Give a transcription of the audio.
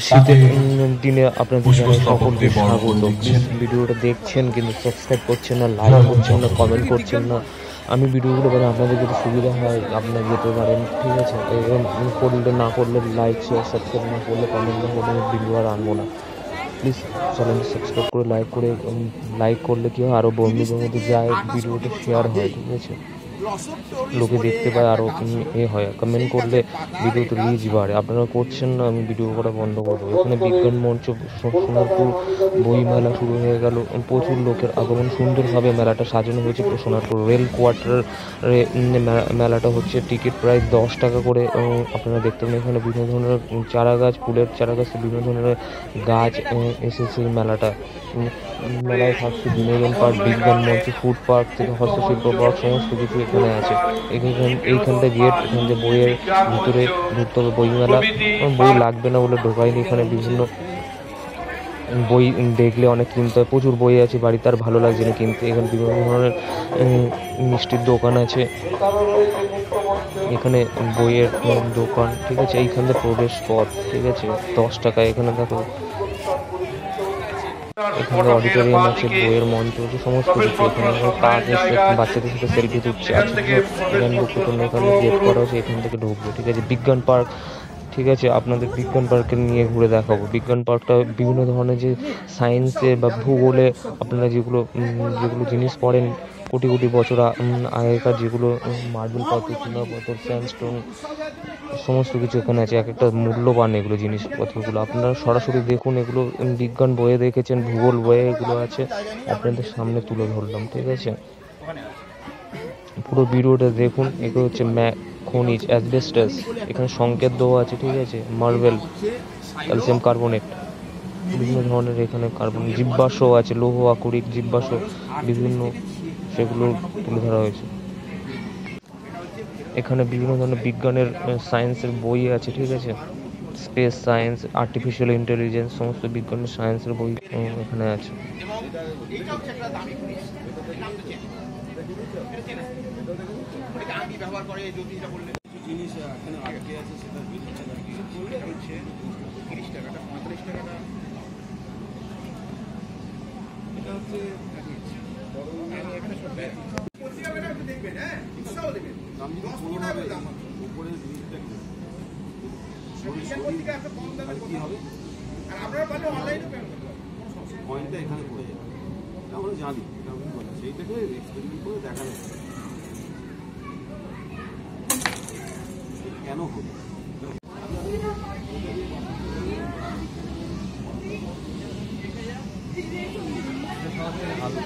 শীতের দিনে আপনাদের জানাই সকলকে স্বাগত। প্লিজ ভিডিওটা দেখছেন কিন্তু সাবস্ক্রাইব করছেন না, লাইক করছেন না, কমেন্ট করছেন না। আমি ভিডিওগুলো মানে আপনাদের যদি সুবিধা হয় আপনারা যেতে পারেন, ঠিক আছে? এরকম করলে না করলে, লাইক শেয়ার সাবস্ক্রাইব না করলে, কমেন্ট না করলে আমি ভিডিও আর আনবো না। প্লিজ চ্যানেলটি সাবস্ক্রাইব করে লাইক করলে কী হয়, আরও বন্ধুদের মধ্যে যায়, ভিডিওটা শেয়ার হয়, ঠিক আছে? লোকে দেখতে পায়, আরও হয়। কমেন্ট করলে ভিডিওতে রিচ বাড়ে। আপনারা করছেন না, আমি ভিডিও করা বন্ধ করবো। এখানে বিজ্ঞান মঞ্চ সোনারপুর বইমেলা শুরু হয়ে গেল। প্রচুর লোকের আগমন, সুন্দরভাবে মেলাটা সাজানো হয়েছে। সোনারপুর রেল কোয়ার্টারে মেলাটা হচ্ছে। টিকিট প্রাইস 10 টাকা করে। আপনারা দেখতে পাবেন এখানে বিভিন্ন ধরনের চারা গাছ, ফুলের চারা গাছ, বিভিন্ন ধরনের গাছ এসেছে মেলাটা। মেলায় থাকছে বিনোদন পার্ক, বিজ্ঞান মঞ্চ, ফুড পার্ক থেকে হস্তশিল্প পার্ক, সমস্ত কিছু এখানে আছে। এইখানটা গেট, এখান থেকে বইয়ের ভিতরে ঢুকতে হবে। বইমেলা বই লাগবে না বলে ঢোকায়নি। এখানে বিভিন্ন বই দেখলে অনেক কিনতে হয়। প্রচুর বই আছে বাড়িতে, আর ভালো লাগছে না কিনতে। এখানে বিভিন্ন ধরনের মিষ্টির দোকান আছে, এখানে বইয়ের দোকান, ঠিক আছে? এইখানে প্রবেশ পথ, ঠিক আছে? 10 টাকা। এখানে দেখো, এখানে অডিটোরিয়াম আছে, বইয়ের মঞ্চ আছে, সমস্ত কিছু। এখানে পার্ক এসে বাচ্চাদের সাথে সেলফি তুলছে। আচ্ছা, এখানে ঢুকতে তো এখানে গেট করা হচ্ছে, এখান থেকে ঢুকবে, ঠিক আছে? বিজ্ঞান পার্ক, ঠিক আছে? আপনাদের বিজ্ঞান পার্কে নিয়ে ঘুরে দেখাবো। বিজ্ঞান পার্কটা বিভিন্ন ধরনের যে সায়েন্সে বা ভূগোলে আপনারা যেগুলো জিনিস পড়েন কোটি কোটি বছর আগেকার, যেগুলো মার্বেল পাথর, চুনা পাথর, স্যান্ডস্টোন, সমস্ত কিছু এখানে আছে। এক একটা মূল্যবান এগুলো জিনিসপত্রগুলো। আপনারা সরাসরি দেখুন। এগুলো বিজ্ঞান বইয়ে দেখেছেন, ভূগোল বইয়ে এগুলো আছে, আপনাদের সামনে তুলে ধরলাম, ঠিক আছে? পুরো ভিডিওটা দেখুন। এগুলো হচ্ছে খনিজ অ্যাসবেস্টাস, এখানে সংকেত দেওয়া আছে, ঠিক আছে? মার্বেল, ক্যালসিয়াম কার্বনেট, বিভিন্ন ধরনের এখানে কার্বন জীবাশ্ম আছে, লৌহ আকরিক জীবাশ্ম বিভিন্ন, সেগুলো তুলে ধরা হয়েছে। এখানে বিভিন্ন ধরনের বিজ্ঞানের সায়েন্সের বই আছে, ঠিক আছে? স্পেস সায়েন্স, আর্টিফিশিয়াল ইন্টেলিজেন্স, সমস্ত বিজ্ঞানের সায়েন্সের বই এখানে আছে। এখানে পড়ে যাবে, আমরা জানি সেইটাকে এক্সপেরিমেন্ট করে দেখা যাচ্ছে কেন হলো। ভালো